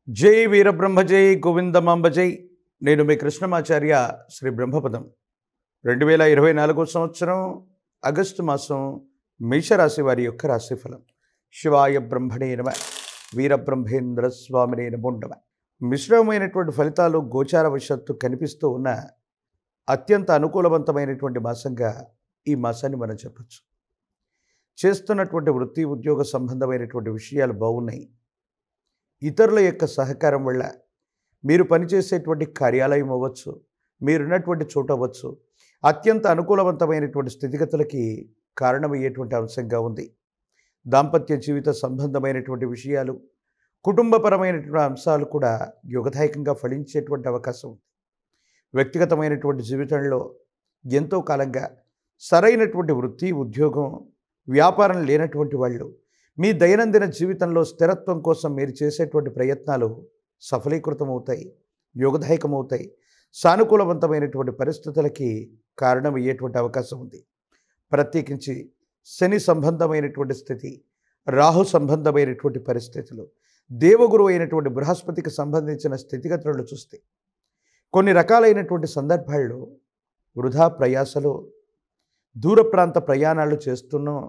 జై వీరబ్రహ్మ జై గోవిందమాంబ జై. నేను మీ కృష్ణమాచార్య శ్రీ బ్రహ్మపదం. 2024 సంవత్సరం ఆగస్టు మాసం మేషరాశి వారి యొక్క రాశిఫలం. శివాయ బ్రహ్మణే నమ, వీరబ్రహ్మేంద్ర స్వామినే నమో నమః. మిశ్రమమైనటువంటి ఫలితాలు గోచార వశత్తు కనిపిస్తూ ఉన్న అత్యంత అనుకూలవంతమైనటువంటి మాసంగా ఈ మాసాన్ని మనం చెప్పచ్చు. చేస్తున్నటువంటి వృత్తి ఉద్యోగ సంబంధమైనటువంటి విషయాలు బాగున్నాయి. ఇతరుల యొక్క సహకారం వల్ల మీరు పనిచేసేటువంటి కార్యాలయం అవ్వచ్చు, మీరున్నటువంటి చోటు అవ్వచ్చు, అత్యంత అనుకూలవంతమైనటువంటి స్థితిగతులకి కారణమయ్యేటువంటి అంశంగా ఉంది. దాంపత్య జీవిత సంబంధమైనటువంటి విషయాలు, కుటుంబపరమైనటువంటి అంశాలు కూడా యుగదాయకంగా ఫలించేటువంటి అవకాశం ఉంది. వ్యక్తిగతమైనటువంటి జీవితంలో ఎంతో కాలంగా సరైనటువంటి వృత్తి ఉద్యోగం వ్యాపారం లేనటువంటి వాళ్ళు మీ దైనందిన జీవితంలో స్థిరత్వం కోసం మీరు చేసేటువంటి ప్రయత్నాలు సఫలీకృతమవుతాయి, యోగదాయకమవుతాయి, సానుకూలవంతమైనటువంటి పరిస్థితులకి కారణమయ్యేటువంటి అవకాశం ఉంది. ప్రత్యేకించి శని సంబంధమైనటువంటి స్థితి, రాహు సంబంధమైనటువంటి పరిస్థితులు, దేవగురు అయినటువంటి బృహస్పతికి సంబంధించిన స్థితిగతులను చూస్తే కొన్ని రకాలైనటువంటి సందర్భాల్లో వృధా ప్రయాసలు, దూర ప్రాంత ప్రయాణాలు చేస్తున్నాం,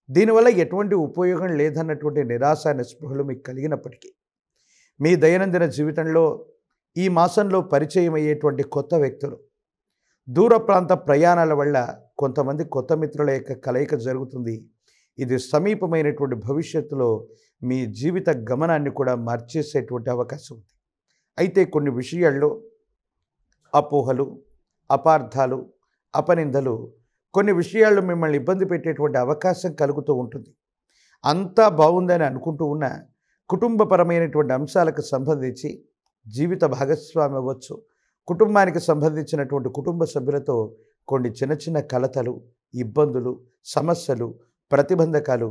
దీనివల్ల ఎటువంటి ఉపయోగం లేదన్నటువంటి నిరాశ నిస్పృహలు మీకు కలిగినప్పటికీ మీ దైనందిన జీవితంలో ఈ మాసంలో పరిచయం అయ్యేటువంటి కొత్త వ్యక్తులు, దూర ప్రాంత ప్రయాణాల వల్ల కొంతమంది కొత్త మిత్రుల యొక్క కలయిక జరుగుతుంది. ఇది సమీపమైనటువంటి భవిష్యత్తులో మీ జీవిత గమనాన్ని కూడా మార్చేసేటువంటి అవకాశం ఉంది. అయితే కొన్ని విషయాల్లో అపోహలు, అపార్థాలు, అపనిందలు కొన్ని విషయాల్లో మిమ్మల్ని ఇబ్బంది పెట్టేటువంటి అవకాశం కలుగుతూ ఉంటుంది. అంతా బాగుందని అనుకుంటూ ఉన్న కుటుంబపరమైనటువంటి అంశాలకు సంబంధించి జీవిత భాగస్వామి అవ్వచ్చు, కుటుంబానికి సంబంధించినటువంటి కుటుంబ సభ్యులతో కొన్ని చిన్న చిన్న కలతలు, ఇబ్బందులు, సమస్యలు, ప్రతిబంధకాలు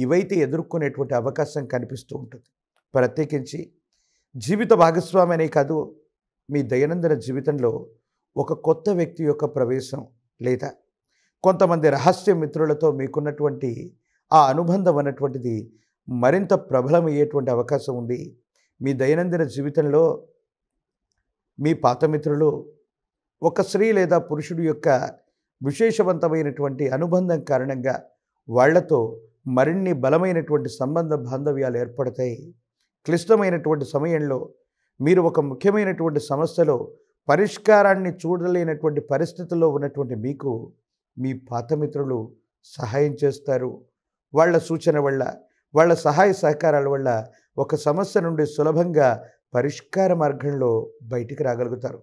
ఇవైతే ఎదుర్కొనేటువంటి అవకాశం కనిపిస్తూ ఉంటుంది. ప్రత్యేకించి జీవిత భాగస్వామి అనే కాదు, మీ దైనందిన జీవితంలో ఒక కొత్త వ్యక్తి యొక్క ప్రవేశం లేదా కొంతమంది రహస్య మిత్రులతో మీకున్నటువంటి ఆ అనుబంధం అన్నటువంటిది మరింత ప్రబలమయ్యేటువంటి అవకాశం ఉంది. మీ దైనందిన జీవితంలో మీ పాత మిత్రులు ఒక స్త్రీ లేదా పురుషుడి యొక్క విశేషవంతమైనటువంటి అనుబంధం కారణంగా వాళ్లతో మరిన్ని బలమైనటువంటి సంబంధ బాంధవ్యాలు ఏర్పడతాయి. క్లిష్టమైనటువంటి సమయంలో మీరు ఒక ముఖ్యమైనటువంటి సమస్యలో పరిష్కారాన్ని చూడలేనటువంటి పరిస్థితుల్లో ఉన్నటువంటి మీకు మీ పాత మిత్రులు సహాయం చేస్తారు. వాళ్ళ సూచన వల్ల, వాళ్ళ సహాయ సహకారాల వల్ల ఒక సమస్య నుండి సులభంగా పరిష్కార మార్గంలో బయటికి రాగలుగుతారు.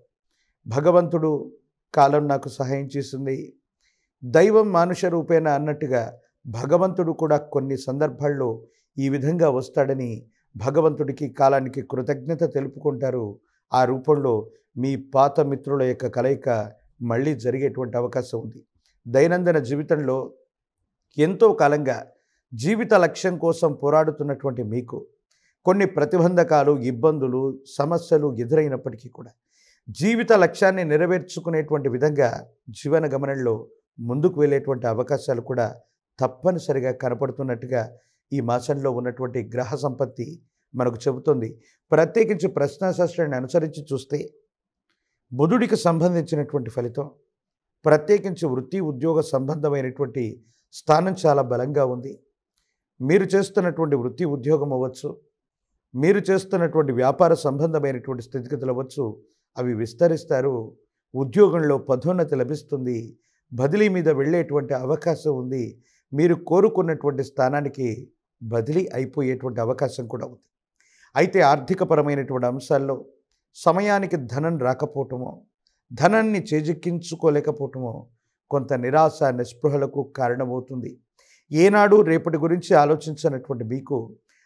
భగవంతుడు కాలం నాకు సహాయం చేసింది, దైవం మానుష రూపేణ అన్నట్టుగా భగవంతుడు కూడా కొన్ని సందర్భాల్లో ఈ విధంగా వస్తాడని భగవంతుడికి కాలానికి కృతజ్ఞత తెలుపుకుంటారు. ఆ రూపంలో మీ పాత మిత్రుల యొక్క కలయిక మళ్ళీ జరిగేటువంటి అవకాశం ఉంది. దైనందిన జీవితంలో ఎంతో కాలంగా జీవిత లక్ష్యం కోసం పోరాడుతున్నటువంటి మీకు కొన్ని ప్రతిబంధకాలు, ఇబ్బందులు, సమస్యలు ఎదురైనప్పటికీ కూడా జీవిత లక్ష్యాన్ని నెరవేర్చుకునేటువంటి విధంగా జీవన గమనంలో ముందుకు వెళ్ళేటువంటి అవకాశాలు కూడా తప్పనిసరిగా కనపడుతున్నట్టుగా ఈ మాసంలో ఉన్నటువంటి గ్రహ సంపత్తి మనకు చెబుతుంది. ప్రత్యేకించి ప్రశ్నాశాస్త్రాన్ని అనుసరించి చూస్తే బుధుడికి సంబంధించినటువంటి ఫలితం, ప్రత్యేకించి వృత్తి ఉద్యోగ సంబంధమైనటువంటి స్థానం చాలా బలంగా ఉంది. మీరు చేస్తున్నటువంటి వృత్తి ఉద్యోగం అవ్వచ్చు, మీరు చేస్తున్నటువంటి వ్యాపార సంబంధమైనటువంటి స్థితిగతులు అవ్వచ్చు, అవి విస్తరిస్తారు. ఉద్యోగంలో పదోన్నతి లభిస్తుంది, బదిలీ మీద వెళ్ళేటువంటి అవకాశం ఉంది. మీరు కోరుకున్నటువంటి స్థానానికి బదిలీ అయిపోయేటువంటి అవకాశం కూడా ఉంది. అయితే ఆర్థికపరమైనటువంటి అంశాల్లో సమయానికి ధనం రాకపోవటమో, ధనాన్ని చేజిక్కించుకోలేకపోవటమో కొంత నిరాశ నిస్పృహలకు కారణమవుతుంది. ఏనాడు రేపటి గురించి ఆలోచించినటువంటి మీకు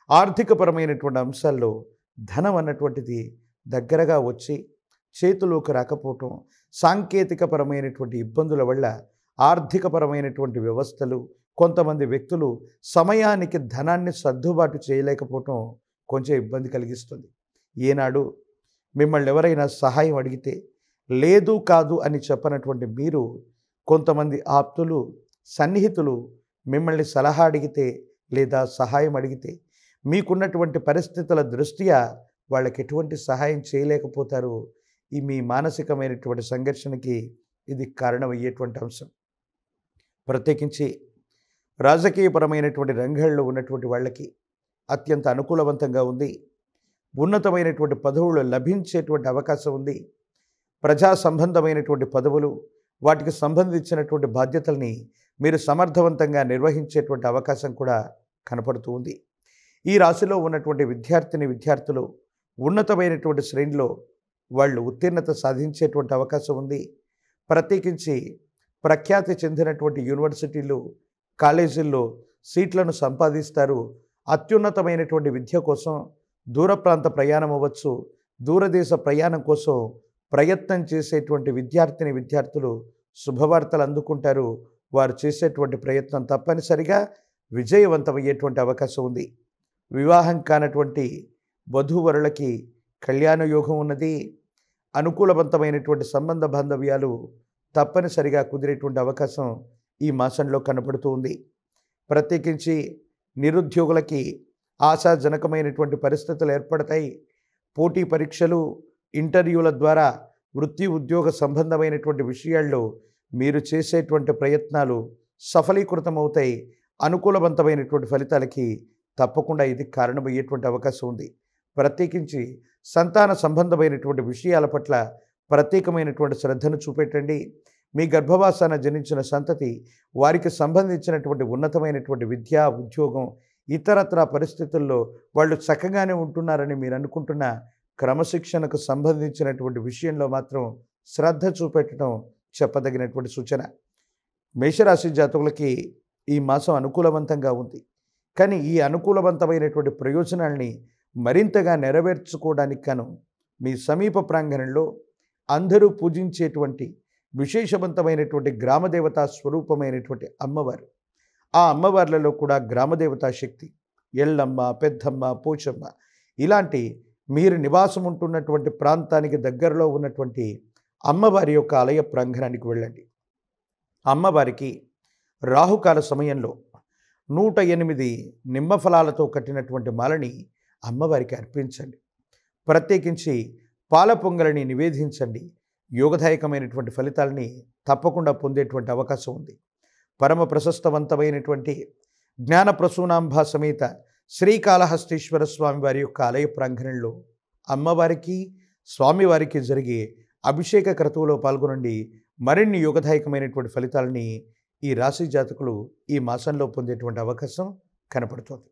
ఆర్థికపరమైనటువంటి అంశాల్లో ధనం అన్నటువంటిది దగ్గరగా వచ్చి చేతిలోకి రాకపోవటం, సాంకేతికపరమైనటువంటి ఇబ్బందుల వల్ల ఆర్థికపరమైనటువంటి వ్యవస్థలు, కొంతమంది వ్యక్తులు సమయానికి ధనాన్ని సర్దుబాటు చేయలేకపోవటం కొంచెం ఇబ్బంది కలిగిస్తుంది. ఏనాడు మిమ్మల్ని ఎవరైనా సహాయం అడిగితే లేదు కాదు అని చెప్పనటువంటి మీరు కొంతమంది ఆప్తులు, సన్నిహితులు మిమ్మల్ని సలహా అడిగితే లేదా సహాయం అడిగితే మీకున్నటువంటి పరిస్థితుల దృష్ట్యా వాళ్ళకి ఎటువంటి సహాయం చేయలేకపోతారు. ఈ మీ మానసికమైనటువంటి సంఘర్షణకి ఇది కారణమయ్యేటువంటి అంశం. ప్రత్యేకించి రాజకీయపరమైనటువంటి రంగాల్లో ఉన్నటువంటి వాళ్ళకి అత్యంత అనుకూలవంతంగా ఉంది. ఉన్నతమైనటువంటి పదవులు లభించేటువంటి అవకాశం ఉంది. ప్రజా సంబంధమైనటువంటి పదవులు, వాటికి సంబంధించినటువంటి బాధ్యతల్ని మీరు సమర్థవంతంగా నిర్వహించేటువంటి అవకాశం కూడా కనపడుతూ ఉంది. ఈ రాశిలో ఉన్నటువంటి విద్యార్థులు ఉన్నతమైనటువంటి శ్రేణిలో వాళ్ళు ఉత్తీర్ణత సాధించేటువంటి అవకాశం ఉంది. ప్రత్యేకించి ప్రఖ్యాతి చెందినటువంటి యూనివర్సిటీలు, కాలేజీల్లో సీట్లను సంపాదిస్తారు. అత్యున్నతమైనటువంటి విద్య కోసం దూర ప్రాంత ప్రయాణం అవ్వచ్చు, దూరదేశ ప్రయాణం కోసం ప్రయత్నం చేసేటువంటి విద్యార్థులు శుభవార్తలు అందుకుంటారు. వారు చేసేటువంటి ప్రయత్నం తప్పనిసరిగా విజయవంతమయ్యేటువంటి అవకాశం ఉంది. వివాహం కానటువంటి వధూవరులకి కళ్యాణ యోగం ఉన్నది. అనుకూలవంతమైనటువంటి సంబంధ బాంధవ్యాలు తప్పనిసరిగా కుదిరేటువంటి అవకాశం ఈ మాసంలో కనపడుతూ ఉంది. ప్రత్యేకించి నిరుద్యోగులకి ఆశాజనకమైనటువంటి పరిస్థితులు ఏర్పడతాయి. పోటీ పరీక్షలు, ఇంటర్వ్యూల ద్వారా వృత్తి ఉద్యోగ సంబంధమైనటువంటి విషయాల్లో మీరు చేసేటువంటి ప్రయత్నాలు సఫలీకృతమవుతాయి. అనుకూలవంతమైనటువంటి ఫలితాలకి తప్పకుండా ఇది కారణమయ్యేటువంటి అవకాశం ఉంది. ప్రత్యేకించి సంతాన సంబంధమైనటువంటి విషయాల పట్ల ప్రత్యేకమైనటువంటి శ్రద్ధను చూపెట్టండి. మీ గర్భవాసాన జనించిన సంతతి వారికి సంబంధించినటువంటి ఉన్నతమైనటువంటి విద్య, ఉద్యోగం, ఇతరత్రా పరిస్థితుల్లో వాళ్ళు చక్కగానే ఉంటున్నారని మీరు అనుకుంటున్న క్రమశిక్షణకు సంబంధించినటువంటి విషయంలో మాత్రం శ్రద్ధ చూపెట్టడం చెప్పదగినటువంటి సూచన. మేషరాశి జాతకులకి ఈ మాసం అనుకూలవంతంగా ఉంది. కానీ ఈ అనుకూలవంతమైనటువంటి ప్రయోజనాల్ని మరింతగా నెరవేర్చుకోవడానికి గాను మీ సమీప ప్రాంగణంలో అందరూ పూజించేటువంటి విశేషవంతమైనటువంటి గ్రామదేవతా స్వరూపమైనటువంటి అమ్మవారు, ఆ అమ్మవార్లలో కూడా గ్రామదేవతా శక్తి ఎల్లమ్మ, పెద్దమ్మ, పోచమ్మ ఇలాంటి మీరు నివాసం ఉంటున్నటువంటి ప్రాంతానికి దగ్గరలో ఉన్నటువంటి అమ్మవారి యొక్క ఆలయ ప్రాంగణానికి వెళ్ళండి. అమ్మవారికి రాహుకాల సమయంలో 108 నిమ్మ ఫలాలతో కట్టినటువంటి మాలని అమ్మవారికి అర్పించండి. ప్రత్యేకించి పాల పొంగలిని నివేదించండి. యోగదాయకమైనటువంటి ఫలితాలని తప్పకుండా పొందేటువంటి అవకాశం ఉంది. పరమ ప్రశస్తవంతమైనటువంటి జ్ఞానప్రసూనాంబ సమేత శ్రీకాళహస్తీశ్వర స్వామి వారి యొక్క ఆలయ ప్రాంగణంలో అమ్మవారికి, స్వామివారికి జరిగే అభిషేక క్రతువులో పాల్గొనండి. మరిన్ని యోగదాయకమైనటువంటి ఫలితాలని ఈ రాశి జాతకులు ఈ మాసంలో పొందేటువంటి అవకాశం కనపడుతోంది.